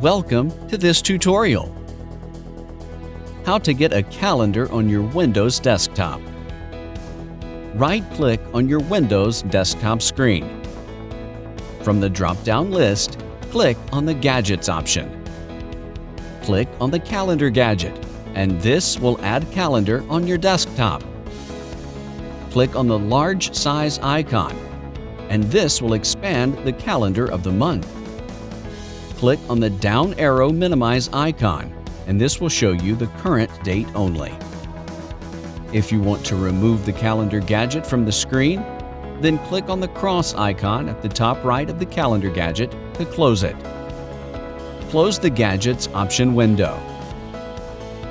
Welcome to this tutorial. How to get a calendar on your Windows desktop. Right-click on your Windows desktop screen. From the drop-down list, click on the Gadgets option. Click on the Calendar gadget, and this will add calendar on your desktop. Click on the large size icon, and this will expand the calendar of the month. Click on the down arrow minimize icon, and this will show you the current date only. If you want to remove the calendar gadget from the screen, then click on the cross icon at the top right of the calendar gadget to close it. Close the Gadgets option window.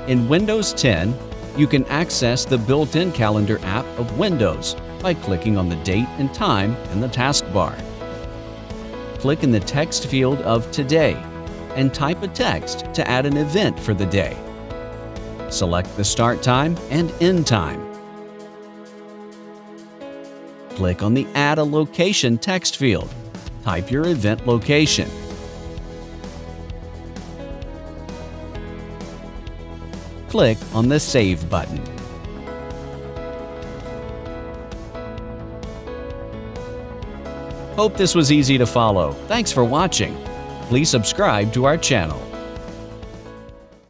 In Windows 10, you can access the built-in calendar app of Windows by clicking on the date and time in the taskbar. Click in the text field of Today and type a text to add an event for the day. Select the start time and end time. Click on the Add a Location text field. Type your event location. Click on the Save button. Hope this was easy to follow. Thanks for watching. Please subscribe to our channel.